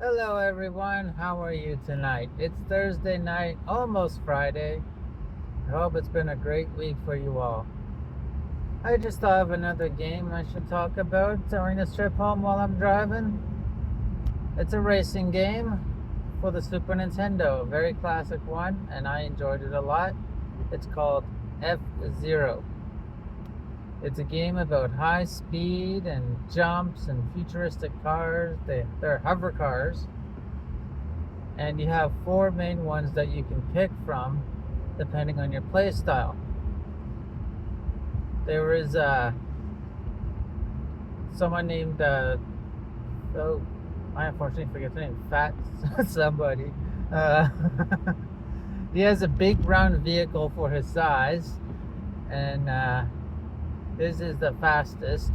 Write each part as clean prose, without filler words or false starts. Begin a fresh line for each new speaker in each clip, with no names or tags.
Hello everyone, how are you tonight? It's Thursday night, almost Friday. I hope it's been a great week for you all. I just thought of another game I should talk about during this trip home while I'm driving. It's a racing game for the Super Nintendo, a very classic one, and I enjoyed it a lot. It's called F-Zero. It's a game about high speed and jumps and futuristic cars. They're hover cars, and you have four main ones that you can pick from depending on your play style. There is someone named oh, I unfortunately forget the name, Fat somebody. uh, he has a big round vehicle for his size, and this is the fastest.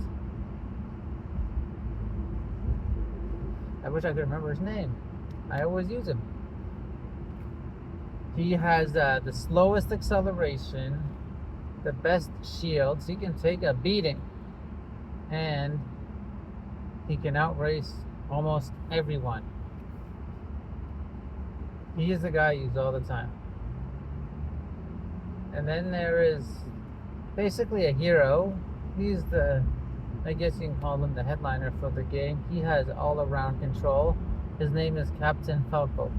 I wish I could remember his name. I always use him. He has the slowest acceleration, the best shields. He can take a beating, and he can outrace almost everyone. He is the guy I use all the time. And then there is basically a hero. He's I guess you can call him the headliner for the game. He has all-around control. His name is Captain Falco.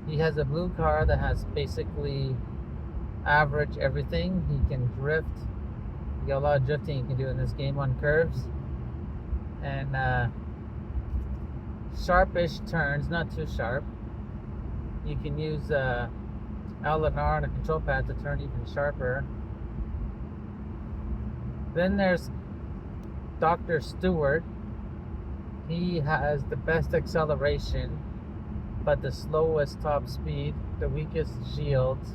He has a blue car that has basically average everything. He can drift. You got a lot of drifting you can do in this game on curves. And sharpish turns, not too sharp. You can use L and R on a control pad to turn even sharper. Then there's Dr. Stewart. He has the best acceleration, but the slowest top speed, the weakest shields,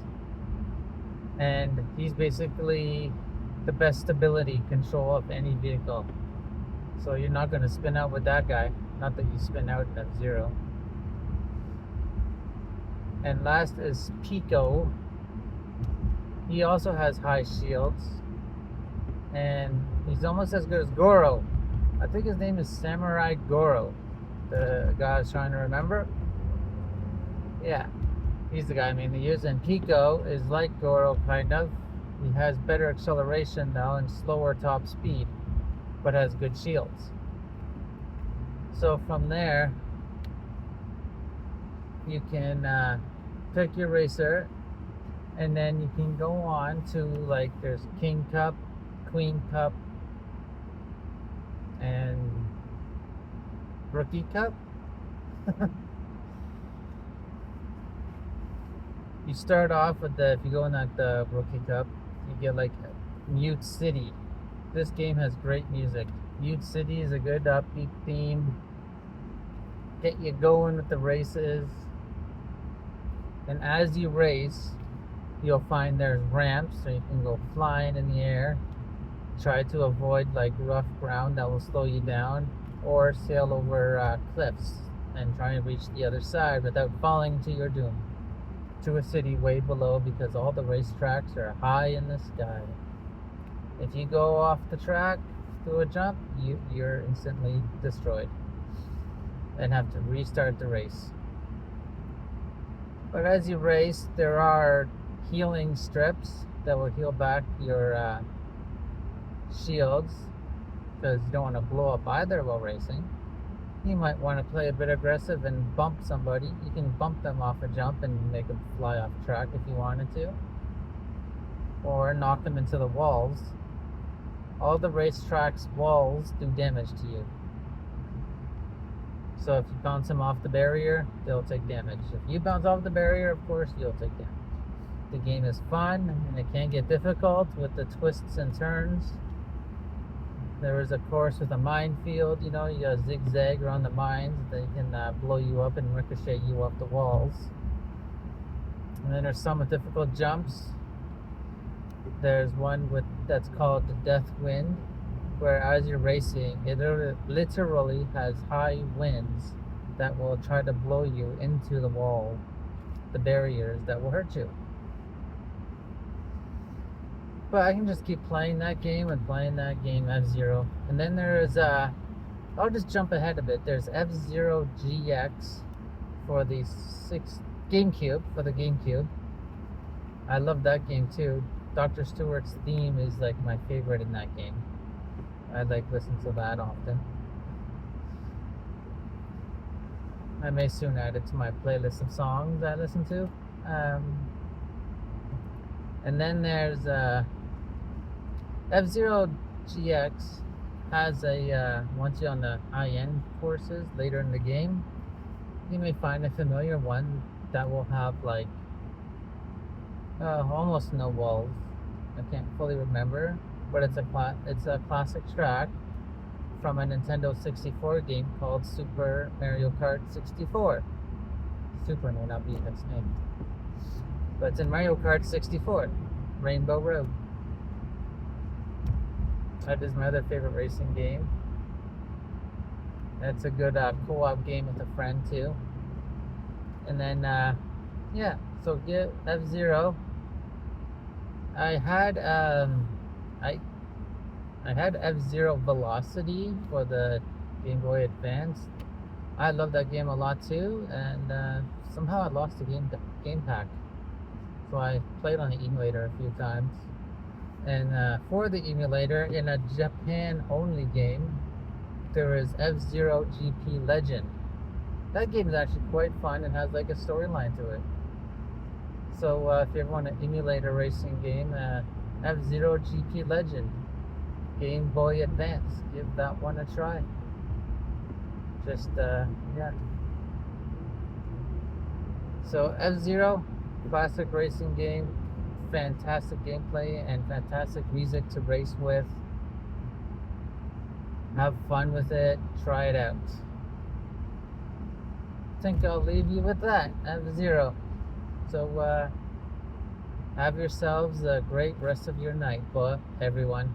and he's basically the best stability control of any vehicle. So you're not going to spin out with that guy. Not that you spin out in F-Zero. And last is Pico. He also has high shields, and he's almost as good as Goro. I think his name is Samurai Goro, the guy I was trying to remember. Yeah, he's the guy I mainly use. And Pico is like Goro, kind of. He has better acceleration though and slower top speed, but has good shields. So from there, you can pick your racer, and then you can go on to, like, there's King Cup, Queen Cup, and Rookie Cup. You start off with if you go in the Rookie Cup, you get like Mute City. This game has great music. Mute City is a good upbeat theme. Get you going with the races. And as you race, you'll find there's ramps, so you can go flying in the air. Try to avoid like rough ground that will slow you down, or sail over cliffs and try and reach the other side without falling to your doom, to a city way below, because all the racetracks are high in the sky. If you go off the track to a jump, you're instantly destroyed and have to restart the race. But as you race, there are healing strips that will heal back your shields, because you don't want to blow up either while racing. You might want to play a bit aggressive and bump somebody. You can bump them off a jump and make them fly off track if you wanted to, or knock them into the walls. All the racetrack's walls do damage to you. So if you bounce them off the barrier, they'll take damage. If you bounce off the barrier, of course, you'll take damage. The game is fun, and it can get difficult with the twists and turns. There is a course with a minefield. You gotta zigzag around the mines. They can blow you up and ricochet you off the walls. And then there's some with difficult jumps. There's one that's called the Death Wind, where as you're racing, it literally has high winds that will try to blow you into the wall, the barriers that will hurt you. But I can just keep playing that game and playing that game, F-Zero. And then there is I'll just jump ahead a bit. There's F-Zero GX for the GameCube, for the GameCube. I love that game too. Dr. Stewart's theme is like my favorite in that game. I like listen to that often. I may soon add it to my playlist of songs I listen to. And then there's F-Zero GX has a once you're on the high-end courses later in the game, you may find a familiar one that will have like almost no walls. I can't fully remember, but it's a classic track from a Nintendo 64 game called Super Mario Kart 64. Super may not be its name, but it's in Mario Kart 64, Rainbow Road. That is my other favorite racing game. That's a good co-op game with a friend too. And then yeah, so get F-Zero. I had F-Zero Velocity for the Game Boy Advance. I love that game a lot too, and somehow I lost the game pack, so I played on the emulator a few times. And for the emulator, in a Japan-only game, there is F-Zero GP Legend. That game is actually quite fun and has like a storyline to it. So if you ever want to emulate a racing game, F-Zero GP Legend, Game Boy Advance, give that one a try. Just yeah. So F-Zero, classic racing game, fantastic gameplay and fantastic music to race with. Have fun with it, try it out. I think I'll leave you with that, F-Zero. So have yourselves a great rest of your night, everyone.